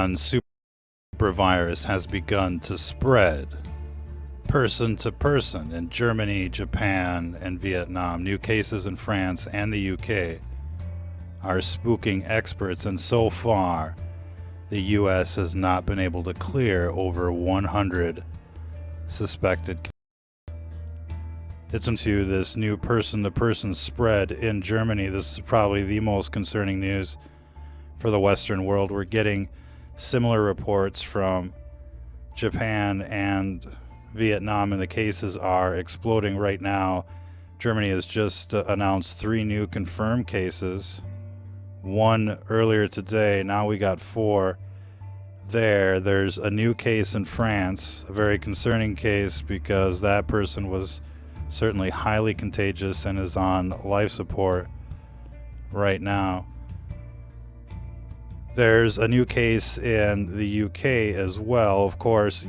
Wuhan super virus has begun to spread person to person in Germany, Japan, and Vietnam. New cases in France and the UK are spooking experts, and so far the US has not been able to clear over 100 suspected cases. It's into this new person-to-person spread in Germany. This is probably the most concerning news for the Western world. We're getting similar reports from Japan and Vietnam, and the cases are exploding right now. Germany has just announced 3 new confirmed cases, 1 earlier today. Now we got 4 there. There's a new case in France, a very concerning case because that person was certainly highly contagious and is on life support right now. There's a new case in the UK as well. Of course,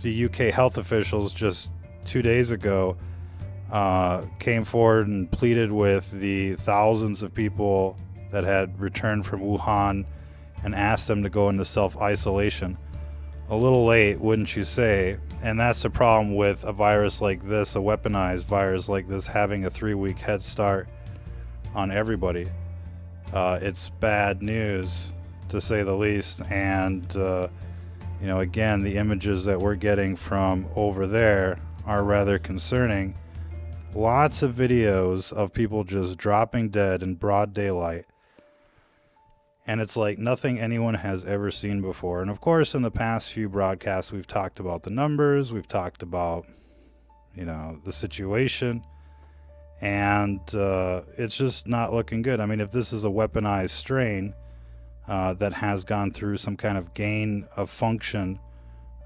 the UK health officials just 2 days ago came forward and pleaded with the thousands of people that had returned from Wuhan and asked them to go into self-isolation. A little late, wouldn't you say? And that's the problem with a virus like this, a weaponized virus like this, having a 3-week head start on everybody. It's bad news, to say the least. And again, the images that we're getting from over there are rather concerning. Lots of videos of people just dropping dead in broad daylight, and it's like nothing anyone has ever seen before. And of course, in the past few broadcasts, we've talked about the numbers, we've talked about the situation, and it's just not looking good. I mean, if this is a weaponized strain that has gone through some kind of gain of function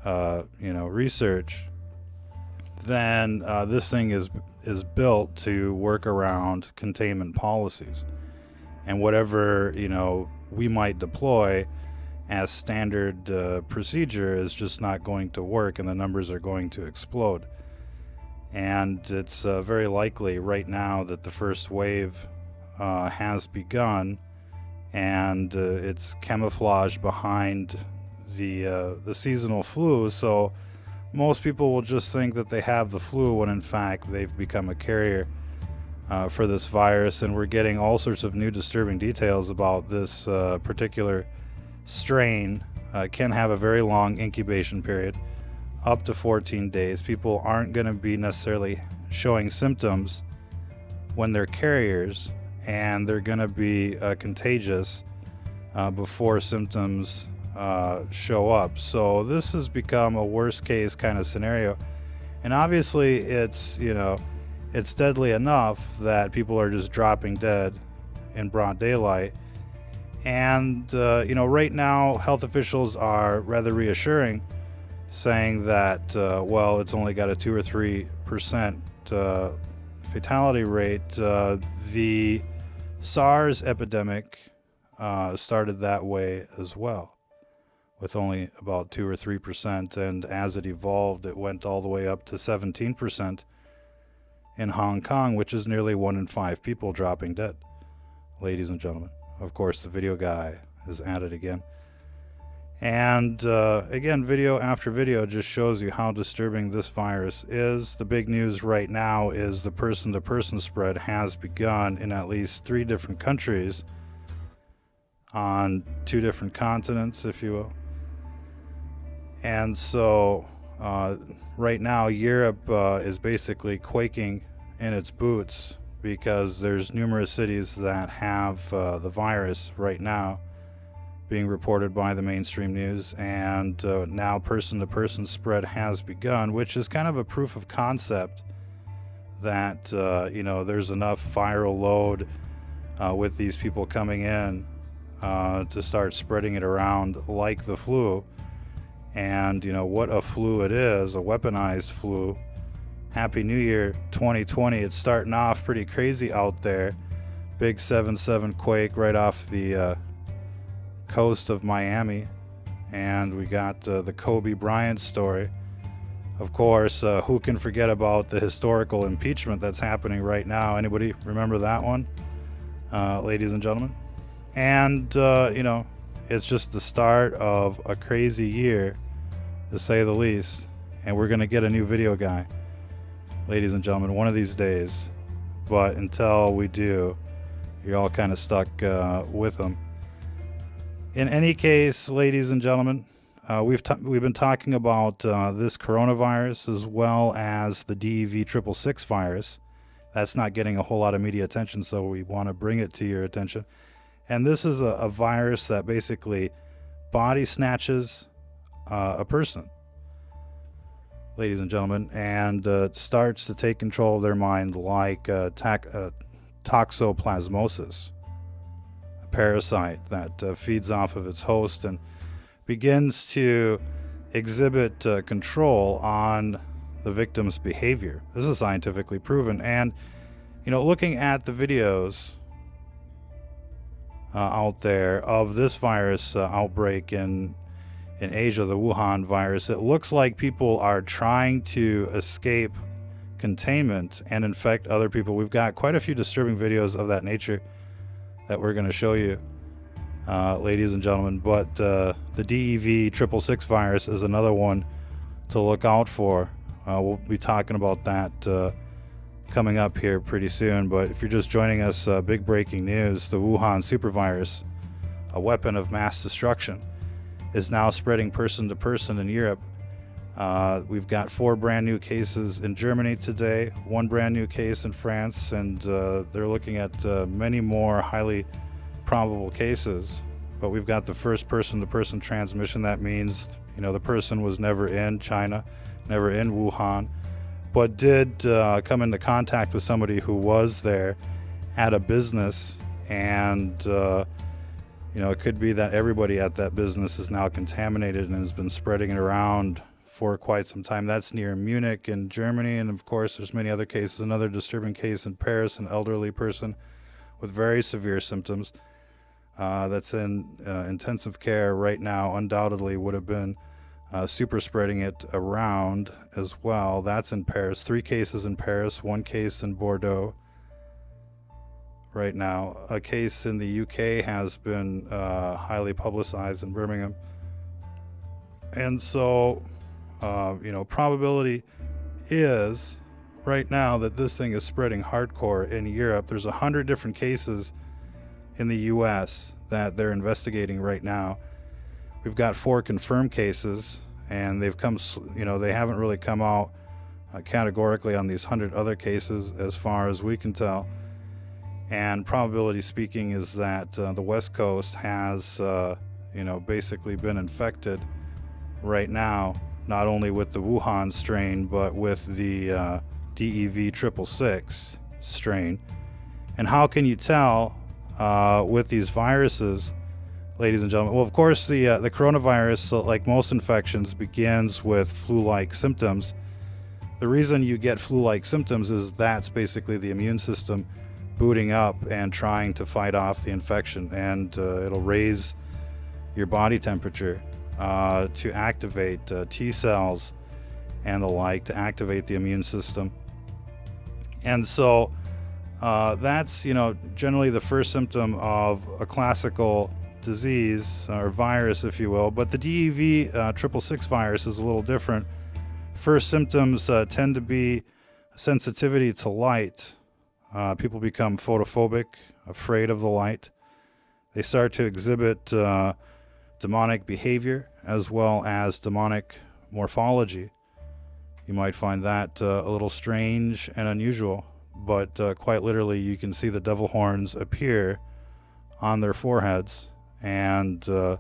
research, then this thing is built to work around containment policies, and whatever we might deploy as standard procedure is just not going to work, and the numbers are going to explode. And it's very likely right now that the first wave has begun, and it's camouflaged behind the seasonal flu. So most people will just think that they have the flu when in fact they've become a carrier for this virus. And we're getting all sorts of new disturbing details about this particular strain. It can have a very long incubation period, up to 14 days. People aren't going to be necessarily showing symptoms when they're carriers, and they're going to be contagious before symptoms show up. So this has become a worst case kind of scenario, and obviously it's it's deadly enough that people are just dropping dead in broad daylight. And right now health officials are rather reassuring, saying that well, it's only got a 2 or 3% fatality rate. The SARS epidemic started that way as well, with only about 2 or 3%, and as it evolved, it went all the way up to 17% in Hong Kong, which is nearly 1 in 5 people dropping dead, ladies and gentlemen. Of course, the video guy is at it again. And again, video after video just shows you how disturbing this virus is. The big news right now is the person-to-person spread has begun in at least 3 different countries on 2 different continents, if you will. And so right now Europe is basically quaking in its boots, because there's numerous cities that have the virus right now being reported by the mainstream news, and now person-to-person spread has begun, which is kind of a proof of concept that there's enough viral load with these people coming in to start spreading it around like the flu. And what a flu it is, a weaponized flu. Happy New Year 2020. It's starting off pretty crazy out there. Big 7.7 quake right off the coast of Miami, and we got the Kobe Bryant story. Of course, who can forget about the historical impeachment that's happening right now? Anybody remember that one, ladies and gentlemen? And It's just the start of a crazy year, to say the least. And we're going to get a new video guy, ladies and gentlemen, one of these days. But until we do, you're all kind of stuck with them. In any case, ladies and gentlemen, we've been talking about this coronavirus as well as the DEV666 virus. That's not getting a whole lot of media attention, so we want to bring it to your attention. And this is a virus that basically body snatches a person, ladies and gentlemen, and starts to take control of their mind like toxoplasmosis, a parasite that feeds off of its host and begins to exhibit control on the victim's behavior. This is scientifically proven. And, looking at the videos out there of this virus outbreak in Asia, the Wuhan virus, it looks like people are trying to escape containment and infect other people. We've got quite a few disturbing videos of that nature that we're going to show you, ladies and gentlemen. But the DEV666 virus is another one to look out for. We'll be talking about that coming up here pretty soon. But if you're just joining us, big breaking news: the Wuhan supervirus, a weapon of mass destruction, is now spreading person to person in Europe. We've got 4 brand new cases in Germany today, 1 brand new case in France, and they're looking at many more highly probable cases. But we've got the first person to person transmission. That means, the person was never in China, never in Wuhan, but did come into contact with somebody who was there at a business, and it could be that everybody at that business is now contaminated and has been spreading it around for quite some time. That's near Munich in Germany, and of course there's many other cases. Another disturbing case in Paris, an elderly person with very severe symptoms that's in intensive care right now, undoubtedly would have been super spreading it around as well. That's in Paris. 3 cases in Paris, 1 case in Bordeaux right now. A case in the UK has been highly publicized in Birmingham. And so, probability is right now that this thing is spreading hardcore in Europe. There's 100 different cases in the US that they're investigating right now. We've got 4 confirmed cases, and they've come, they haven't really come out categorically on these 100 other cases as far as we can tell. And probability speaking is that the West Coast has, basically been infected right now, not only with the Wuhan strain, but with the DEV666 strain. And how can you tell with these viruses, ladies and gentlemen? Well, of course, the coronavirus, like most infections, begins with flu-like symptoms. The reason you get flu-like symptoms is that's basically the immune system booting up and trying to fight off the infection, and it'll raise your body temperature to activate T cells and the like, to activate the immune system. And so that's, generally the first symptom of a classical disease or virus, if you will. But the DEV666 virus is a little different. First symptoms tend to be sensitivity to light. People become photophobic, afraid of the light. They start to exhibit demonic behavior as well as demonic morphology. You might find that a little strange and unusual, but quite literally you can see the devil horns appear on their foreheads, and the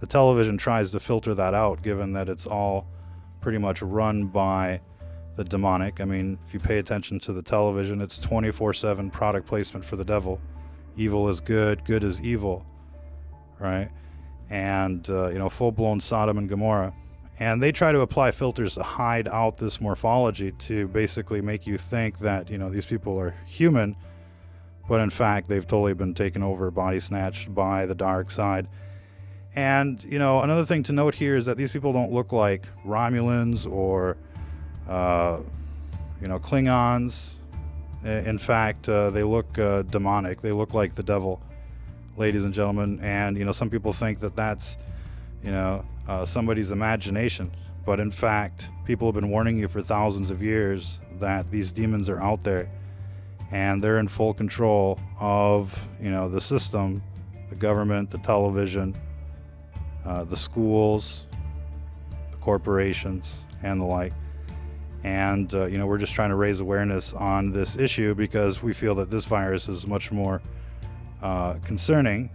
television tries to filter that out, given that it's all pretty much run by the demonic. I mean, if you pay attention to the television, it's 24/7 product placement for the devil. Evil is good, good is evil, right? And, full-blown Sodom and Gomorrah. And they try to apply filters to hide out this morphology, to basically make you think that, these people are human, but in fact, they've totally been taken over, body snatched by the dark side. And, another thing to note here is that these people don't look like Romulans or Klingons. In fact, they look demonic. They look like the devil. ladies and gentlemen. And, some people think that that's, somebody's imagination. But in fact, people have been warning you for thousands of years that these demons are out there, and they're in full control of, the system, the government, the television, the schools, the corporations, and the like. And, we're just trying to raise awareness on this issue because we feel that this virus is much more concerning,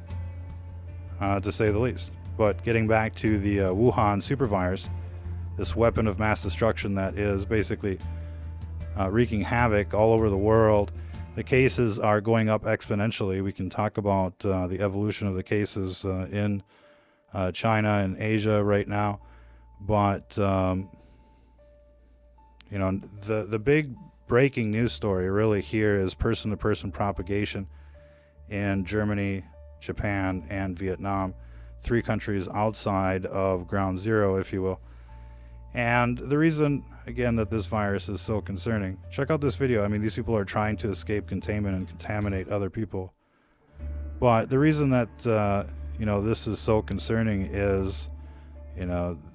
to say the least. But getting back to the Wuhan supervirus, this weapon of mass destruction that is basically wreaking havoc all over the world, the cases are going up exponentially. We can talk about the evolution of the cases in China and Asia right now. But, the big breaking news story really here is person-to-person propagation in Germany, Japan, and Vietnam, 3 countries outside of ground zero, if you will. And the reason, again, that this virus is so concerning, check out this video. I mean, these people are trying to escape containment and contaminate other people. But the reason that, this is so concerning is,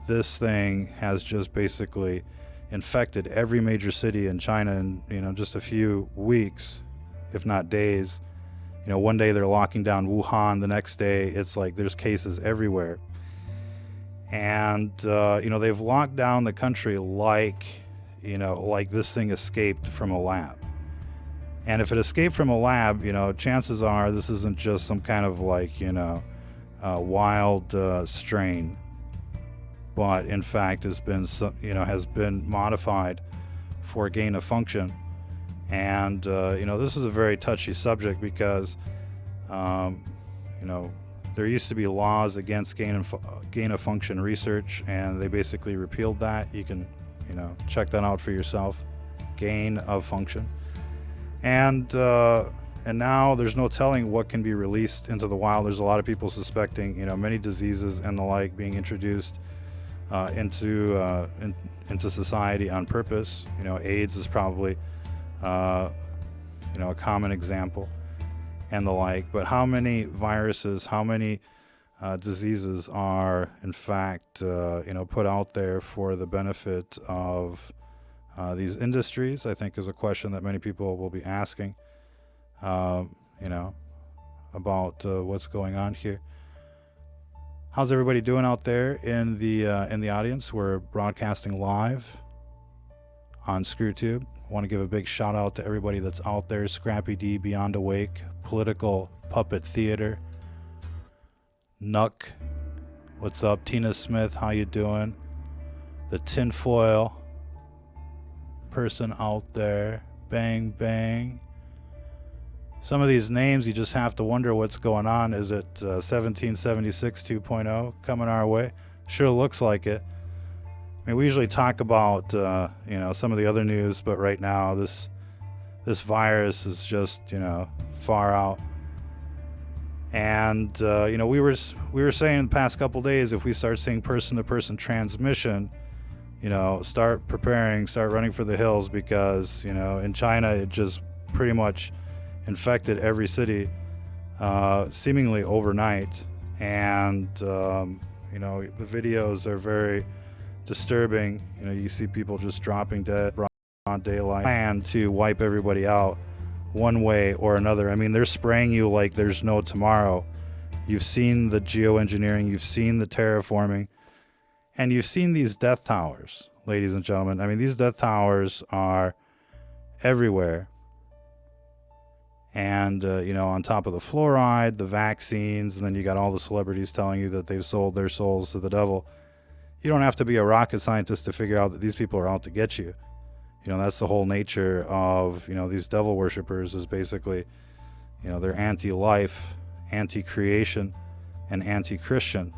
this thing has just basically infected every major city in China in, just a few weeks, if not days. One day they're locking down Wuhan, the next day it's like there's cases everywhere. And, they've locked down the country like this thing escaped from a lab. And if it escaped from a lab, chances are this isn't just some kind of wild strain, but in fact has been modified for gain of function. And, this is a very touchy subject because, there used to be laws against gain of function research, and they basically repealed that. You can, check that out for yourself. Gain of function. And now there's no telling what can be released into the wild. There's a lot of people suspecting, many diseases and the like being introduced into society on purpose. AIDS is probably, a common example, and the like. But how many viruses, how many diseases are in fact put out there for the benefit of these industries, I think is a question that many people will be asking about what's going on here. How's everybody doing out there in the audience? We're broadcasting live on ScrewTube. I want to give a big shout out to everybody that's out there. Scrappy D, Beyond Awake, Political Puppet Theater, Nuck, what's up? Tina Smith, how you doing? The tinfoil person out there, Bang Bang. Some of these names you just have to wonder what's going on. Is it 1776 2.0 coming our way? Sure looks like it. I mean, we usually talk about some of the other news, but right now this virus is just far out. And we were saying in the past couple days, if we start seeing person-to-person transmission, start preparing, start running for the hills, because in China it just pretty much infected every city seemingly overnight. And the videos are very disturbing. You see people just dropping dead on daylight, and to wipe everybody out one way or another. I mean, they're spraying you like there's no tomorrow. You've seen the geoengineering, you've seen the terraforming, and you've seen these death towers, ladies and gentlemen. I mean, these death towers are everywhere. And on top of the fluoride, the vaccines, and then you got all the celebrities telling you that they've sold their souls to the devil. You don't have to be a rocket scientist to figure out that these people are out to get you. That's the whole nature of, these devil worshippers, is basically, they're anti-life, anti-creation, and anti-Christian,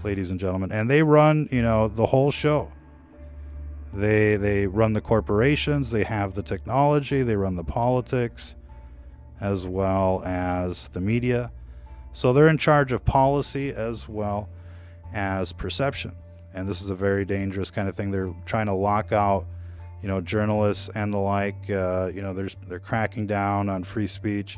ladies and gentlemen. And they run, the whole show. They run the corporations, they have the technology, they run the politics, as well as the media. So they're in charge of policy as well as perception. And this is a very dangerous kind of thing. They're trying to lock out, journalists and the like. They're cracking down on free speech.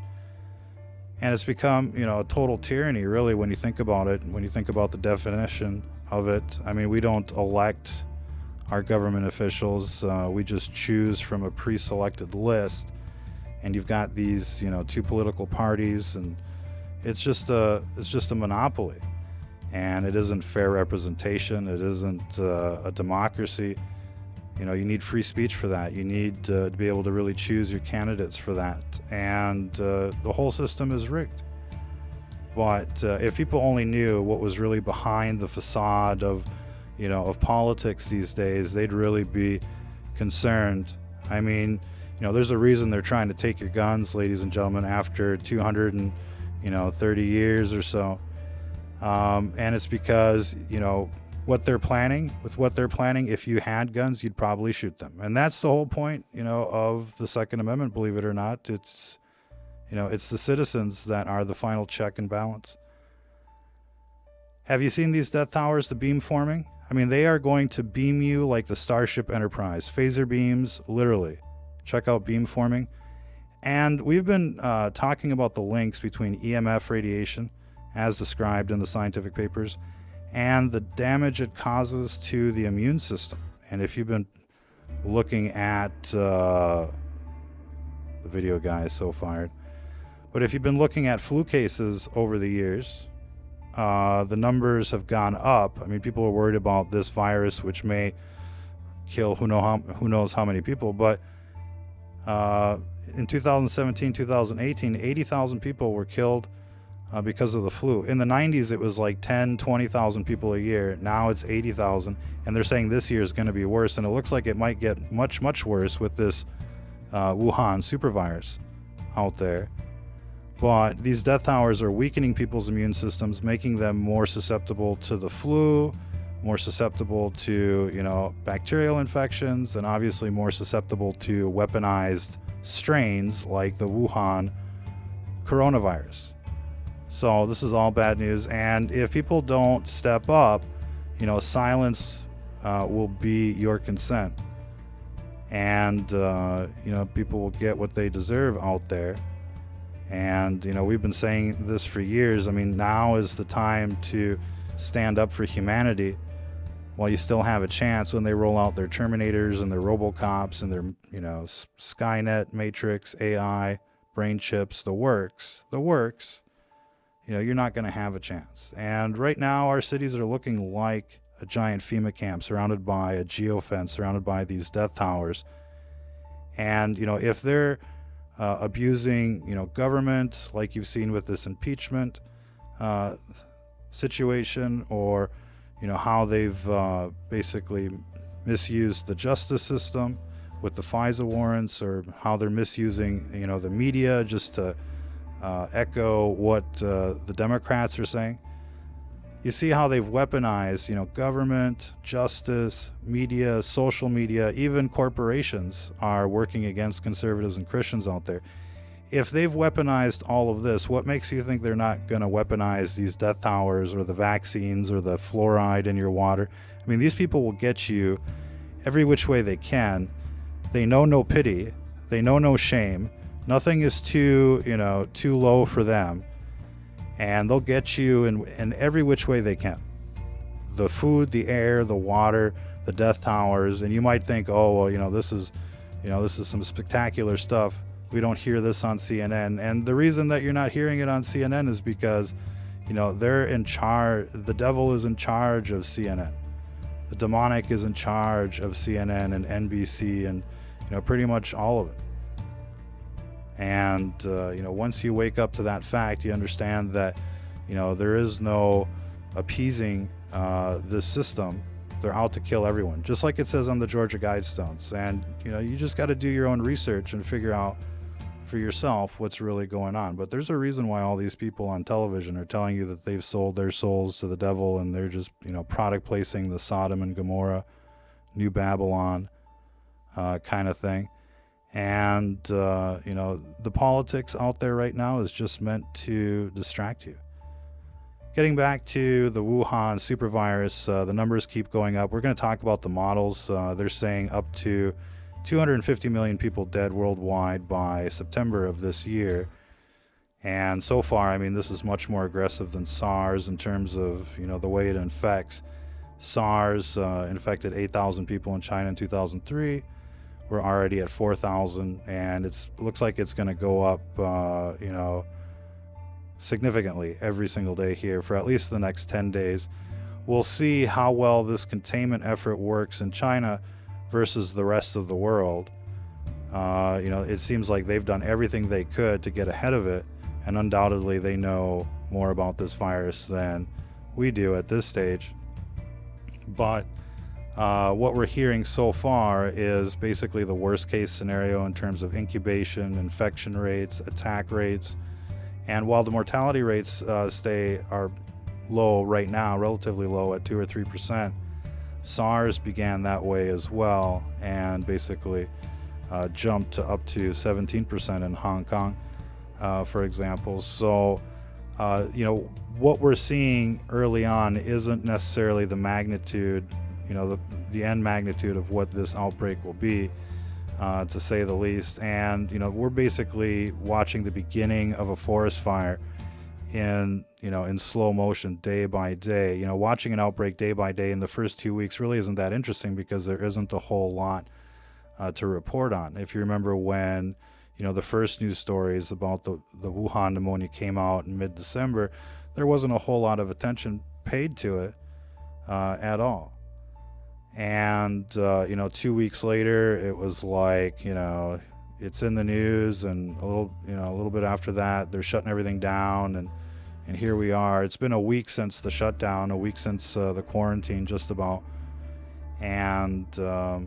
And it's become, a total tyranny, really, when you think about it, when you think about the definition of it. I mean, we don't elect our government officials. We just choose from a pre-selected list. And you've got these, two political parties, and it's just a monopoly. And it isn't fair representation. It isn't a democracy. You need free speech for that. You need to be able to really choose your candidates for that. And the whole system is rigged. But if people only knew what was really behind the facade of politics these days, they'd really be concerned. I mean, there's a reason they're trying to take your guns, ladies and gentlemen, after 230 years or so. And it's because, what they're planning, if you had guns, you'd probably shoot them. And that's the whole point, of the Second Amendment, believe it or not. It's the citizens that are the final check and balance. Have you seen these death towers, the beam forming? I mean, they are going to beam you like the Starship Enterprise. Phaser beams, literally. Check out beam forming. And we've been talking about the links between EMF radiation, as described in the scientific papers, and the damage it causes to the immune system. And if you've been looking at the video, guys, so fired. But if you've been looking at flu cases over the years, the numbers have gone up. I mean, people are worried about this virus, which may kill who knows how many people. But in 2017, 2018, 80,000 people were killed because of the flu. In the 90s, it was like 10, 20,000 people a year. Now it's 80,000. And they're saying this year is going to be worse. And it looks like it might get much, much worse with this Wuhan supervirus out there. But these death towers are weakening people's immune systems, making them more susceptible to the flu, more susceptible to, bacterial infections, and obviously more susceptible to weaponized strains like the Wuhan coronavirus. So this is all bad news. And if people don't step up, silence will be your consent. And, people will get what they deserve out there. And, we've been saying this for years. I mean, now is the time to stand up for humanity while you still have a chance when they roll out their Terminators and their Robocops and their, Skynet, Matrix, AI, brain chips, the works. You're not going to have a chance. And right now, our cities are looking like a giant FEMA camp surrounded by a geofence, surrounded by these death towers. And, if they're abusing, government, like you've seen with this impeachment situation, or, how they've basically misused the justice system with the FISA warrants, or how they're misusing, the media just to echo what the Democrats are saying. You see how they've weaponized, government, justice, media, social media, even corporations are working against conservatives and Christians out there. If they've weaponized all of this, what makes you think they're not going to weaponize these death towers or the vaccines or the fluoride in your water? I mean, these people will get you every which way they can. They know no pity. They know no shame. Nothing is too low for them. And they'll get you in every which way they can. The food, the air, the water, the death towers. And you might think, oh, well, this is some spectacular stuff. We don't hear this on CNN. And the reason that you're not hearing it on CNN is because, they're in charge. The devil is in charge of CNN. The demonic is in charge of CNN and NBC and, pretty much all of it. And, once you wake up to that fact, you understand that, there is no appeasing this system. They're out to kill everyone, just like it says on the Georgia Guidestones. And, you just got to do your own research and figure out for yourself what's really going on. But there's a reason why all these people on television are telling you that they've sold their souls to the devil, and they're just, product placing the Sodom and Gomorrah, New Babylon kind of thing. And, the politics out there right now is just meant to distract you. Getting back to the Wuhan supervirus, the numbers keep going up. We're going to talk about the models. They're saying up to 250 million people dead worldwide by September of this year. And so far, I mean, this is much more aggressive than SARS in terms of, the way it infects. SARS infected 8,000 people in China in 2003. We're already at 4,000, and it looks like it's going to go up, significantly every single day here for at least the next 10 days. We'll see how well this containment effort works in China versus the rest of the world. It seems like they've done everything they could to get ahead of it, and undoubtedly they know more about this virus than we do at this stage. But what we're hearing so far is basically the worst case scenario in terms of incubation, infection rates, attack rates. And while the mortality rates are low right now, relatively low at 2 or 3%, SARS began that way as well, and basically jumped to up to 17% in Hong Kong, for example. So, what we're seeing early on isn't necessarily the magnitude, the end magnitude of what this outbreak will be, to say the least. And, we're basically watching the beginning of a forest fire in slow motion, day by day. Watching an outbreak day by day in the first 2 weeks really isn't that interesting because there isn't a whole lot to report on. If you remember when, the first news stories about the Wuhan pneumonia came out in mid-December, there wasn't a whole lot of attention paid to it at all. And 2 weeks later, it was like, it's in the news, and a little bit after that, they're shutting everything down, and here we are. It's been a week since the shutdown, a week since the quarantine, just about. And the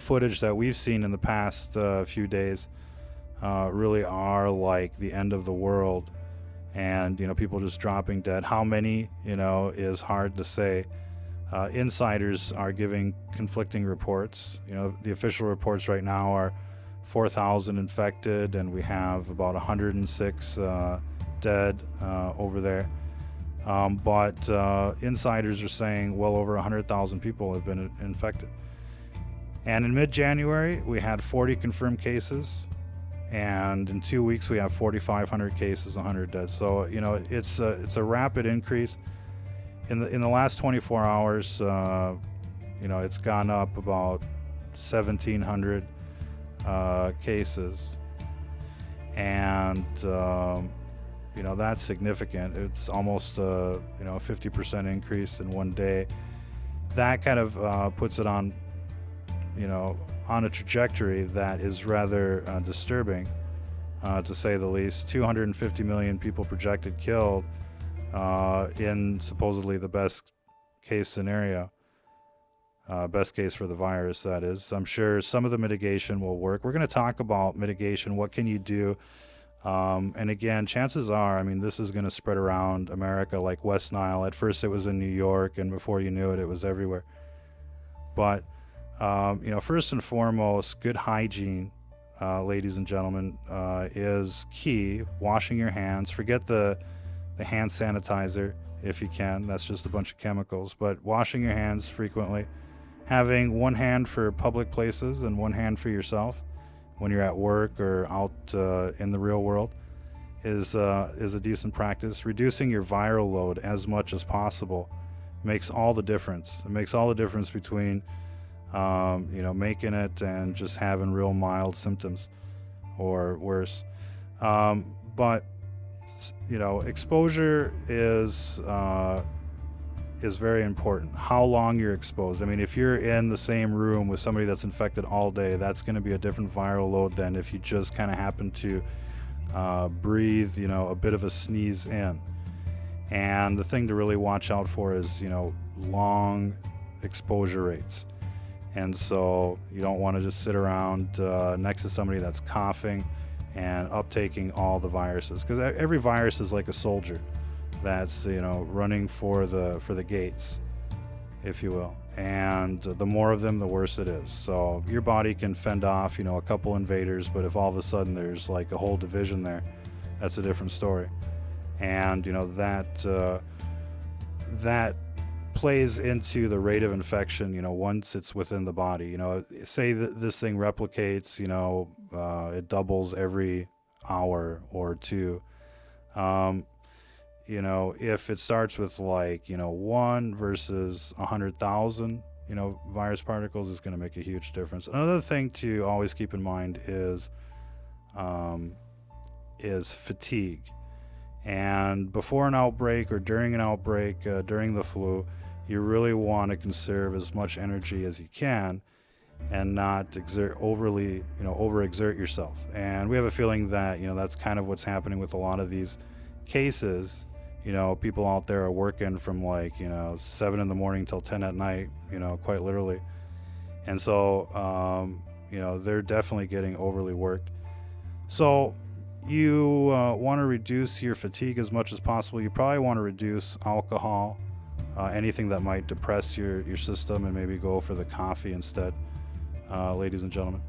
footage that we've seen in the past few days really are like the end of the world, and people just dropping dead. How many is hard to say. Insiders are giving conflicting reports. The official reports right now are 4,000 infected, and we have about 106 dead over there. But insiders are saying well over 100,000 people have been infected. And in mid-January, we had 40 confirmed cases, and in 2 weeks we have 4,500 cases, 100 dead. So it's a rapid increase. In the last 24 hours, it's gone up about 1,700 cases, and that's significant. It's almost a 50% increase in one day. That kind of puts it on a trajectory that is rather disturbing, to say the least. 250 million people projected killed in supposedly the best case scenario, best case for the virus, that is. I'm sure some of the mitigation will work. We're going to talk about mitigation. What can you do? And again, chances are, this is going to spread around America like West Nile. At first it was in New York, and before you knew it, it was everywhere. But first and foremost, good hygiene, ladies and gentlemen, is key. Washing your hands. Forget the hand sanitizer if you can. That's just a bunch of chemicals. But washing your hands frequently. Having one hand for public places and one hand for yourself when you're at work or out in the real world is a decent practice. Reducing your viral load as much as possible makes all the difference. It makes all the difference between making it and just having real mild symptoms or worse. But exposure is very important. How long you're exposed. If you're in the same room with somebody that's infected all day, that's going to be a different viral load than if you just kind of happen to breathe, a bit of a sneeze in. And the thing to really watch out for is, long exposure rates. And so you don't want to just sit around next to somebody that's coughing and uptaking all the viruses, because every virus is like a soldier that's running for the gates, if you will, and the more of them, the worse it is. So your body can fend off a couple invaders, but if all of a sudden there's like a whole division there, that's a different story. And that plays into the rate of infection once it's within the body. Say that this thing replicates, it doubles every hour or two. Um, if it starts with like, one versus 100,000, virus particles, is going to make a huge difference. Another thing to always keep in mind um, is fatigue. And before an outbreak or during an outbreak, during the flu, you really want to conserve as much energy as you can and not overexert yourself. And we have a feeling that, that's kind of what's happening with a lot of these cases. People out there are working from like, 7 in the morning till 10 at night, quite literally. And so, they're definitely getting overly worked. So you want to reduce your fatigue as much as possible. You probably want to reduce alcohol, anything that might depress your system, and maybe go for the coffee instead, ladies and gentlemen.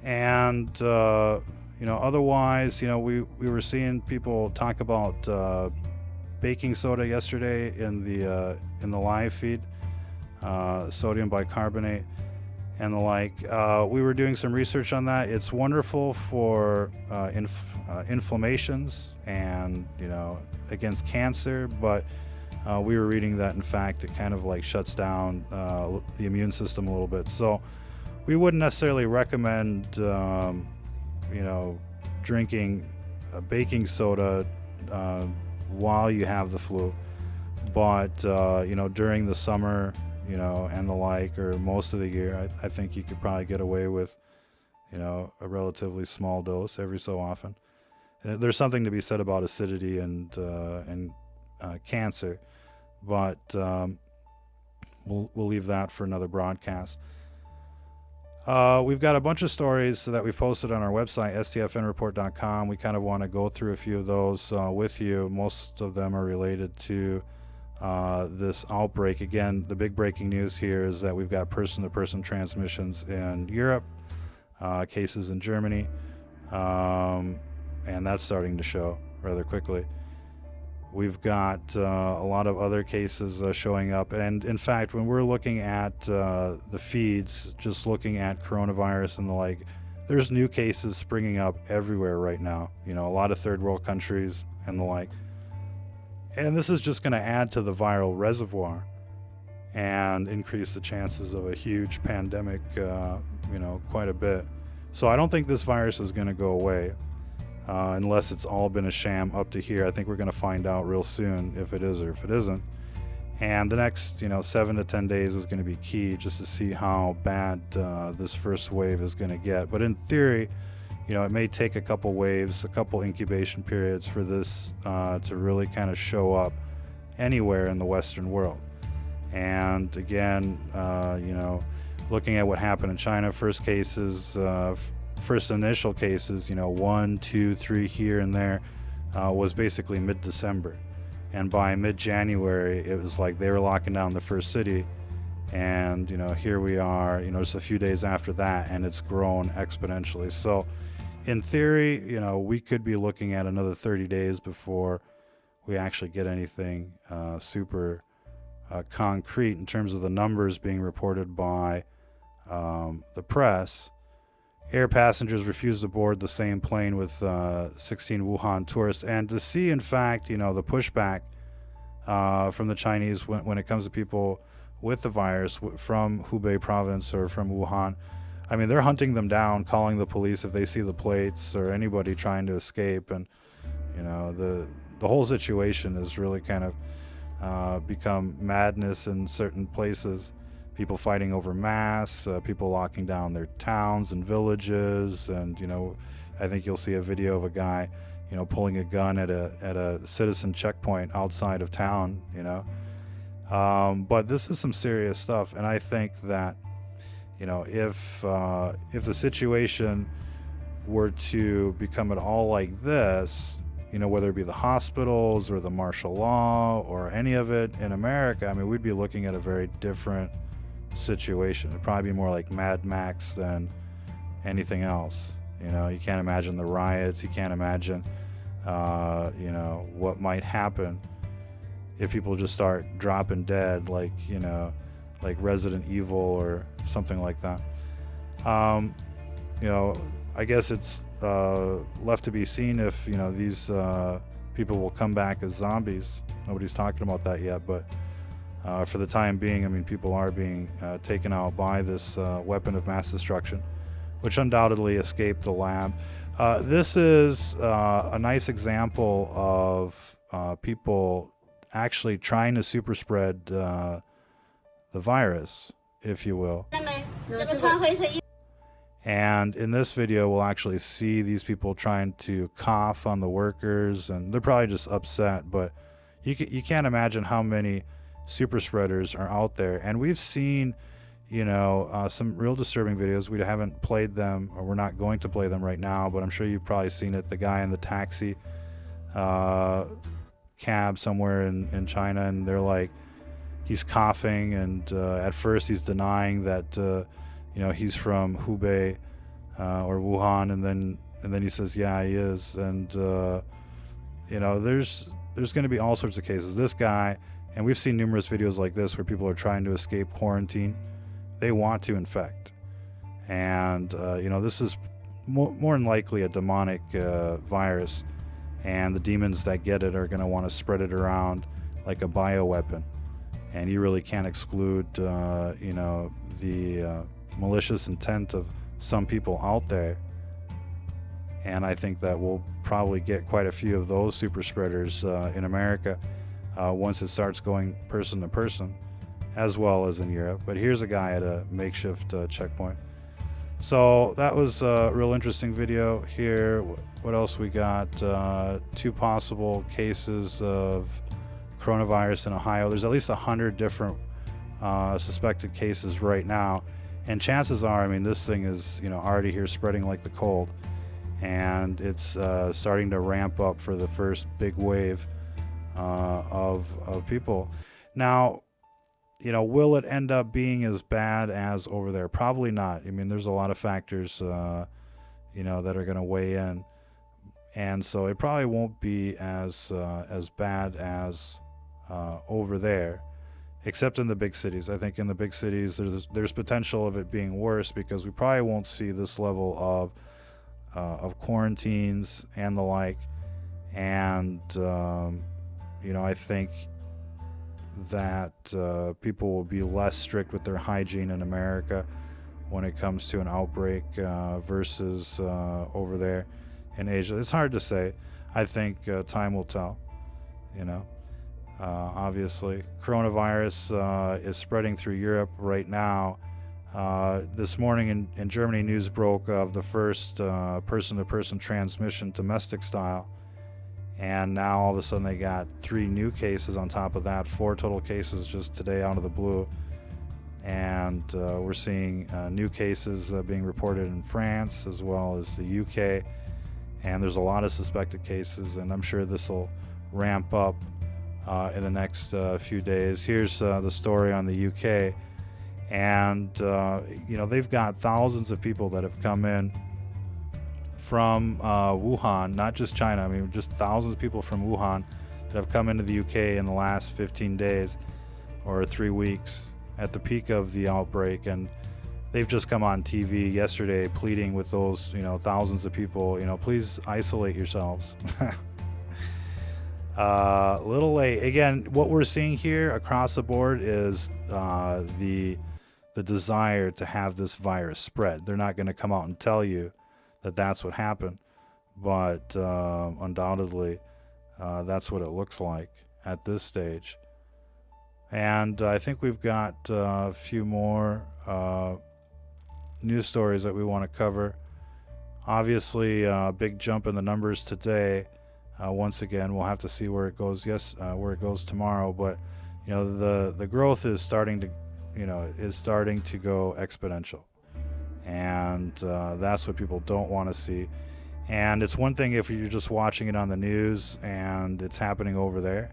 And otherwise, we were seeing people talk about baking soda yesterday in the live feed, sodium bicarbonate and the like. We were doing some research on that. It's wonderful for inflammations and against cancer, but we were reading that in fact it kind of like shuts down the immune system a little bit. So we wouldn't necessarily recommend drinking baking soda while you have the flu, but during the summer, and the like, or most of the year, I think you could probably get away with a relatively small dose every so often. There's something to be said about acidity and cancer, but we'll leave that for another broadcast. We've got a bunch of stories that we've posted on our website, stfnreport.com. We kind of want to go through a few of those with you. Most of them are related to this outbreak. Again, the big breaking news here is that we've got person-to-person transmissions in Europe, cases in Germany, and that's starting to show rather quickly. We've got a lot of other cases showing up, and in fact, when we're looking at the feeds, just looking at coronavirus and the like, there's new cases springing up everywhere right now. A lot of third world countries and the like. And this is just going to add to the viral reservoir and increase the chances of a huge pandemic, quite a bit. So I don't think this virus is going to go away unless it's all been a sham up to here. I think we're going to find out real soon if it is or if it isn't. And the next, 7 to 10 days is going to be key just to see how bad this first wave is going to get. But in theory, it may take a couple waves, a couple incubation periods for this to really kind of show up anywhere in the Western world. And again, looking at what happened in China, first initial cases, 1, 2, 3 here and there, was basically mid-December. And by mid-January, it was like they were locking down the first city. And, here we are, just a few days after that, and it's grown exponentially. So in theory, we could be looking at another 30 days before we actually get anything super concrete in terms of the numbers being reported by the press. Air passengers refused to board the same plane with 16 Wuhan tourists. And to see, in fact, the pushback from the Chinese when it comes to people with the virus from Hubei province or from Wuhan, I mean, they're hunting them down, calling the police if they see the plates or anybody trying to escape. And, the whole situation has really kind of become madness in certain places. People fighting over masks, people locking down their towns and villages. And, I think you'll see a video of a guy, pulling a gun at a citizen checkpoint outside of town, But this is some serious stuff. And I think that, if the situation were to become at all like this, whether it be the hospitals or the martial law or any of it in America, I mean, we'd be looking at a very different situation. It'd probably be more like Mad Max than anything else. You can't imagine the riots. You can't imagine, what might happen if people just start dropping dead, like Resident Evil or something like that. I guess it's left to be seen if these people will come back as zombies. Nobody's talking about that yet, but for the time being, I mean, people are being taken out by this weapon of mass destruction, which undoubtedly escaped the lab. This is a nice example of people actually trying to super spread the virus, if you will. And in this video, we'll actually see these people trying to cough on the workers, and they're probably just upset, but you can't imagine how many super spreaders are out there. And we've seen some real disturbing videos. We haven't played them, or we're not going to play them right now, but I'm sure you've probably seen it. The guy in the taxi cab somewhere in China, and they're like, he's coughing, and at first he's denying that he's from Hubei or Wuhan, and then he says, yeah, he is. And there's going to be all sorts of cases. This guy, and we've seen numerous videos like this where people are trying to escape quarantine. They want to infect, and this is more than likely a demonic virus, and the demons that get it are going to want to spread it around like a bioweapon. And you really can't exclude the malicious intent of some people out there. And I think that we'll probably get quite a few of those super spreaders in America once it starts going person to person, as well as in Europe. But here's a guy at a makeshift checkpoint. So that was a real interesting video here. What else we got? 2 possible cases of coronavirus in Ohio. There's at least 100 different suspected cases right now. And chances are, I mean, this thing is, already here spreading like the cold. And it's starting to ramp up for the first big wave of people. Now, will it end up being as bad as over there? Probably not. I mean, there's a lot of factors, that are going to weigh in. And so it probably won't be as bad as over there, except in the big cities. I think in the big cities, there's potential of it being worse, because we probably won't see this level of quarantines and the like. And, I think that people will be less strict with their hygiene in America when it comes to an outbreak versus over there in Asia. It's hard to say. I think time will tell, obviously. Coronavirus is spreading through Europe right now. This morning in Germany, news broke of the first person-to-person transmission, domestic style. And now all of a sudden they got 3 new cases on top of that, 4 total cases just today out of the blue. And we're seeing new cases being reported in France as well as the UK. And there's a lot of suspected cases, and I'm sure this will ramp up in the next few days. Here's the story on the UK. And, they've got thousands of people that have come in from Wuhan, not just China. I mean, just thousands of people from Wuhan that have come into the UK in the last 15 days or 3 weeks at the peak of the outbreak. And they've just come on TV yesterday pleading with those, thousands of people, please isolate yourselves. A little late. Again, what we're seeing here across the board is the desire to have this virus spread. They're not going to come out and tell you that that's what happened, but undoubtedly that's what it looks like at this stage. And I think we've got a few more news stories that we want to cover. Obviously, a big jump in the numbers today. Once again, we'll have to see where it goes. Where it goes tomorrow, but the growth is starting to go exponential. And that's what people don't want to see. And it's one thing if you're just watching it on the news and it's happening over there,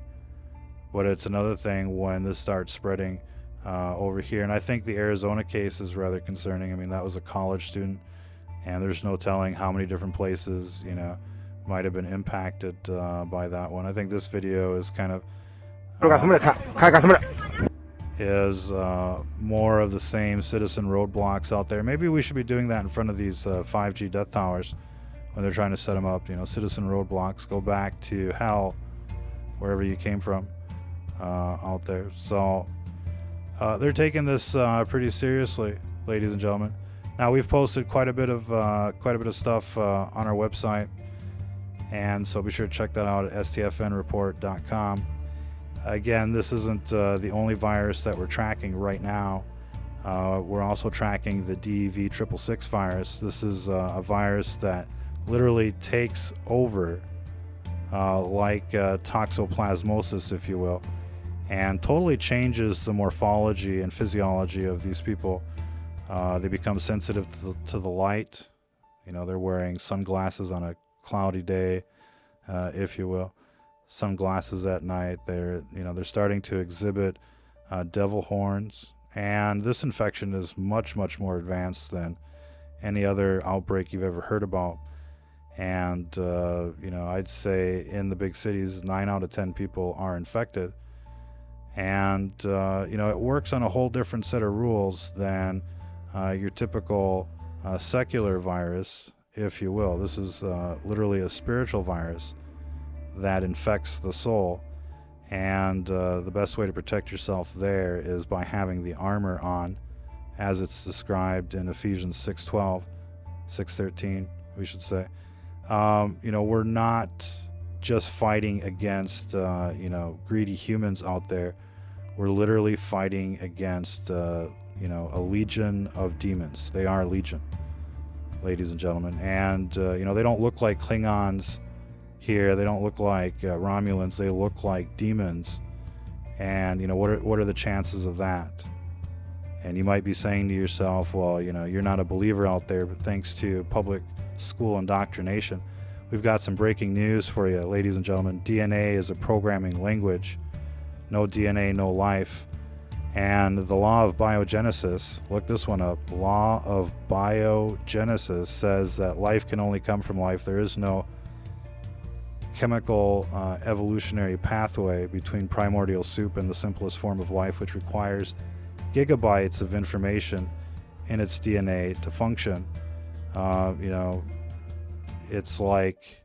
but it's another thing when this starts spreading over here. And I think the Arizona case is rather concerning. I mean, that was a college student, and there's no telling how many different places might have been impacted by that one. I think this video is kind of is more of the same citizen roadblocks out there. Maybe we should be doing that in front of these 5G death towers when they're trying to set them up. Citizen roadblocks. Go back to hell, wherever you came from, out there. So they're taking this pretty seriously, ladies and gentlemen. Now, we've posted quite a bit of stuff on our website, and so be sure to check that out at stfnreport.com. Again, this isn't the only virus that we're tracking right now. We're also tracking the DEV666 virus. This is a virus that literally takes over like toxoplasmosis, if you will, and totally changes the morphology and physiology of these people. They become sensitive to the light. They're wearing sunglasses on a cloudy day, if you will. Sunglasses at night. They're starting to exhibit devil horns, and this infection is much, much more advanced than any other outbreak you've ever heard about. And I'd say in the big cities, 9 out of 10 people are infected, and it works on a whole different set of rules than your typical secular virus, if you will. This is literally a spiritual virus that infects the soul, and the best way to protect yourself there is by having the armor on, as it's described in Ephesians 6:12, 6:13, we should say. We're not just fighting against greedy humans out there. We're literally fighting against a legion of demons. They are a legion, ladies and gentlemen, and they don't look like Klingons here. They don't look like Romulans. They look like demons. And what are the chances of that? And you might be saying to yourself, well, you're not a believer out there, but thanks to public school indoctrination, we've got some breaking news for you, ladies and gentlemen. DNA is a programming language. No DNA, no life. And the law of biogenesis, look this one up. Law of biogenesis says that life can only come from life. There is no chemical evolutionary pathway between primordial soup and the simplest form of life, which requires gigabytes of information in its DNA to function. It's like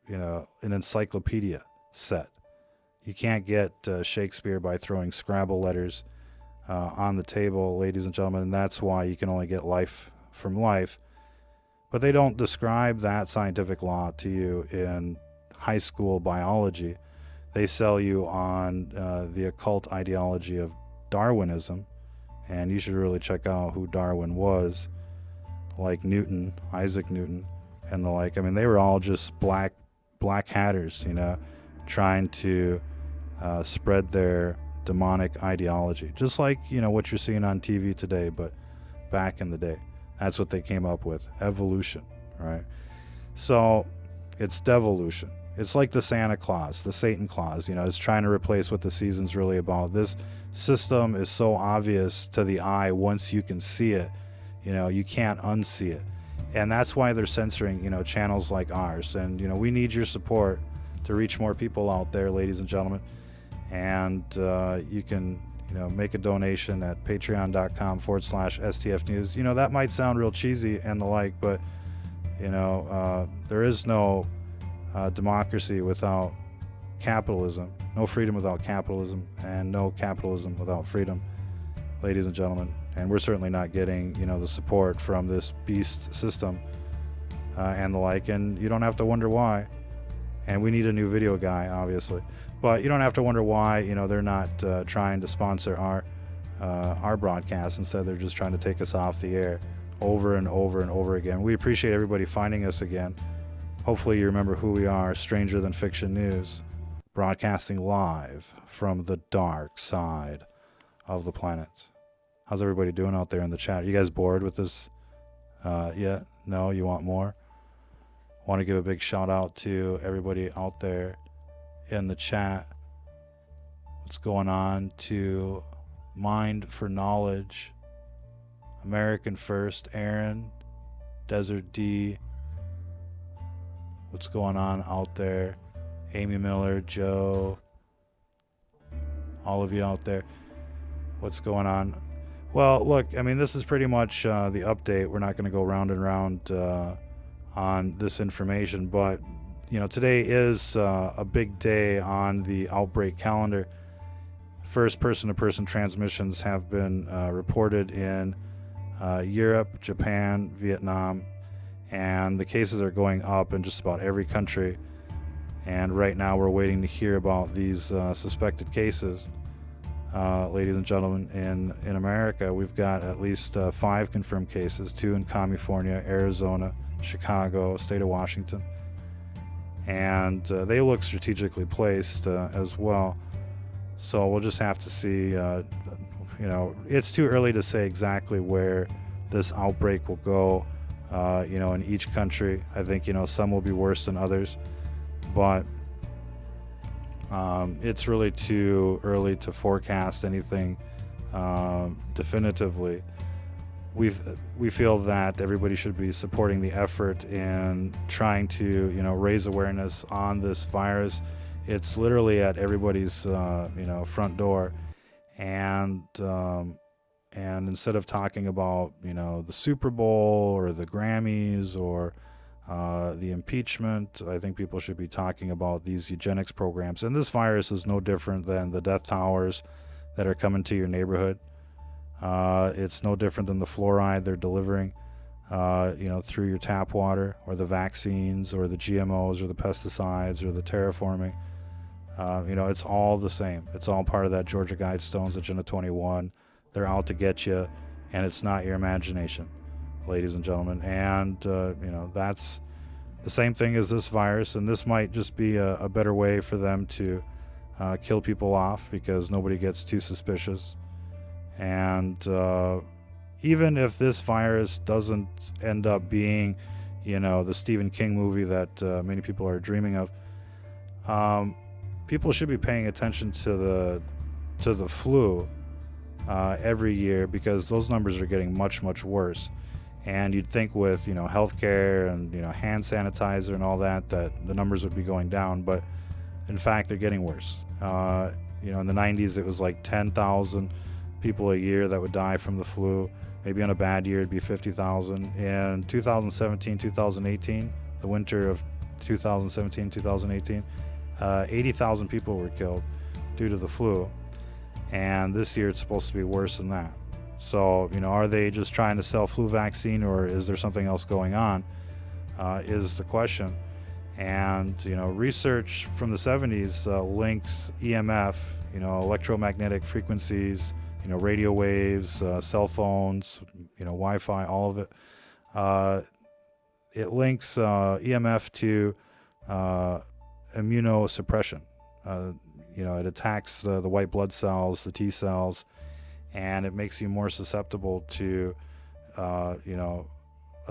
an encyclopedia set. You can't get Shakespeare by throwing Scrabble letters on the table, ladies and gentlemen, and that's why you can only get life from life. But they don't describe that scientific law to you in high school biology. They sell you on the occult ideology of Darwinism, and you should really check out who Darwin was, like Newton, Isaac Newton, and the like. I mean, they were all just black hatters, trying to spread their demonic ideology, just like what you're seeing on TV today, but back in the day. That's what they came up with, evolution, right? So it's devolution. It's like the Santa Claus, the Satan Claus, it's trying to replace what the season's really about. This system is so obvious to the eye once you can see it, you can't unsee it. And that's why they're censoring, channels like ours. And, we need your support to reach more people out there, ladies and gentlemen. And you can, make a donation at patreon.com/STF News. That might sound real cheesy and the like, but, there is no democracy without capitalism, no freedom without capitalism, and no capitalism without freedom, ladies and gentlemen. And we're certainly not getting, the support from this beast system and the like. And you don't have to wonder why. And we need a new video guy, obviously. But you don't have to wonder why, they're not trying to sponsor our broadcast. Instead, they're just trying to take us off the air over and over and over again. We appreciate everybody finding us again. Hopefully you remember who we are, Stranger Than Fiction News, broadcasting live from the dark side of the planet. How's everybody doing out there in the chat? Are you guys bored with this yet? No? You want more? I want to give a big shout out to everybody out there in the chat. What's going on to Mind for Knowledge, American First, Aaron, Desert D. What's going on out there? Amy Miller, Joe, all of you out there. What's going on? Well, look, I mean, this is pretty much the update. We're not going to go round and round on this information. But today is a big day on the Outbreak calendar. First person-to-person transmissions have been reported in Europe, Japan, Vietnam, and the cases are going up in just about every country. And right now we're waiting to hear about these suspected cases. Ladies and gentlemen, in America, we've got at least 5 confirmed cases, 2 in California, Arizona, Chicago, state of Washington. And they look strategically placed as well. So we'll just have to see. It's too early to say exactly where this outbreak will go, in each country. I think, some will be worse than others. But it's really too early to forecast anything definitively. We feel that everybody should be supporting the effort in trying to raise awareness on this virus. It's literally at everybody's front door, and instead of talking about the Super Bowl or the Grammys or the impeachment, I think people should be talking about these eugenics programs. And this virus is no different than the death towers that are coming to your neighborhood. It's no different than the fluoride they're delivering, through your tap water, or the vaccines, or the GMOs, or the pesticides, or the terraforming. It's all the same. It's all part of that Georgia Guidestones, Agenda 21. They're out to get you, and it's not your imagination, ladies and gentlemen. And that's the same thing as this virus, and this might just be a better way for them to kill people off, because nobody gets too suspicious. And even if this virus doesn't end up being the Stephen King movie that many people are dreaming of, people should be paying attention to the flu every year, because those numbers are getting much, much worse. And you'd think with healthcare and hand sanitizer and all that the numbers would be going down, but in fact they're getting worse. In the 90s it was like 10,000 people a year that would die from the flu. Maybe on a bad year it'd be 50,000. In 2017, 2018, the winter of 2017, 2018, 80,000 people were killed due to the flu. And this year it's supposed to be worse than that. So, are they just trying to sell flu vaccine, or is there something else going on, is the question. And, research from the 70s links EMF, electromagnetic frequencies, radio waves, cell phones, Wi-Fi, all of it. It links EMF to immunosuppression. It attacks the white blood cells, the T cells, and it makes you more susceptible to, a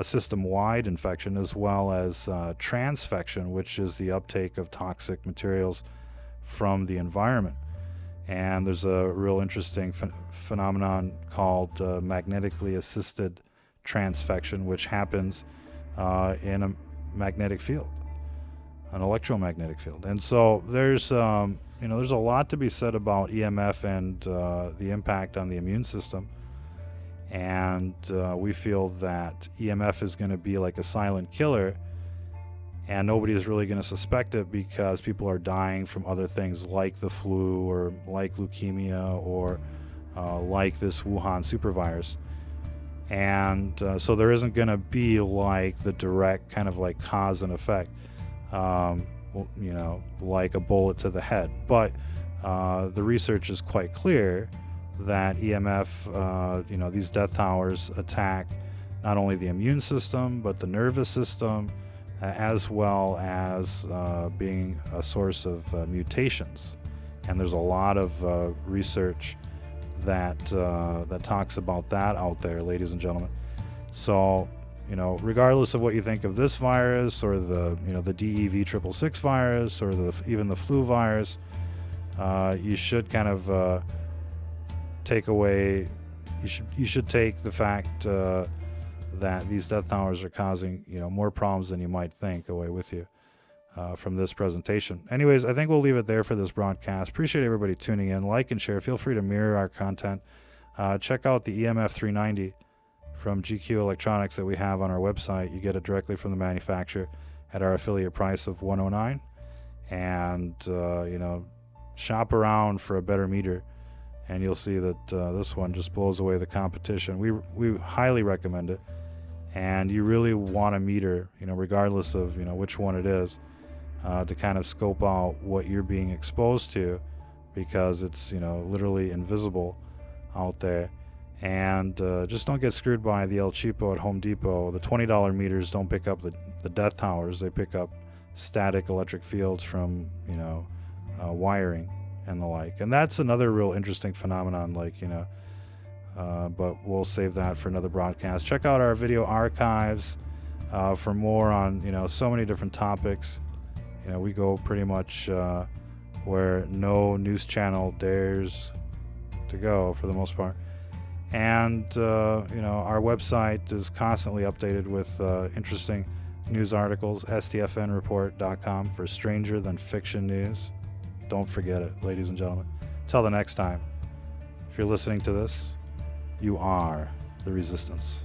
system-wide infection, as well as transfection, which is the uptake of toxic materials from the environment. And there's a real interesting phenomenon called magnetically assisted transfection, which happens in a magnetic field, an electromagnetic field. And so there's there's a lot to be said about EMF and the impact on the immune system. And we feel that EMF is going to be like a silent killer, and nobody is really going to suspect it, because people are dying from other things like the flu, or like leukemia, or like this Wuhan supervirus. And so there isn't going to be like the direct kind of like cause and effect, like a bullet to the head. But the research is quite clear that EMF, these death towers attack not only the immune system, but the nervous system, as well as being a source of mutations. And there's a lot of research that talks about that out there, ladies and gentlemen. So, regardless of what you think of this virus, or the DEV666 virus, or even the flu virus, you should kind of take away. You should take the fact that these death towers are causing more problems than you might think away with you from this presentation. Anyways, I think we'll leave it there for this broadcast. Appreciate everybody tuning in. Like and share. Feel free to mirror our content. Check out the EMF 390 from GQ Electronics that we have on our website. You get it directly from the manufacturer at our affiliate price of $109. And shop around for a better meter, and you'll see that this one just blows away the competition. We highly recommend it, and you really want a meter, regardless of which one it is, to kind of scope out what you're being exposed to, because it's literally invisible out there. And just don't get screwed by the El Cheapo at Home Depot. The $20 meters don't pick up the death towers. They pick up static electric fields from wiring and the like. And that's another real interesting phenomenon, but we'll save that for another broadcast. Check out our video archives for more on so many different topics. We go pretty much where no news channel dares to go for the most part. And our website is constantly updated with interesting news articles. STFNreport.com for stranger than fiction news. Don't forget it, ladies and gentlemen. Till the next time, if you're listening to this, you are the resistance.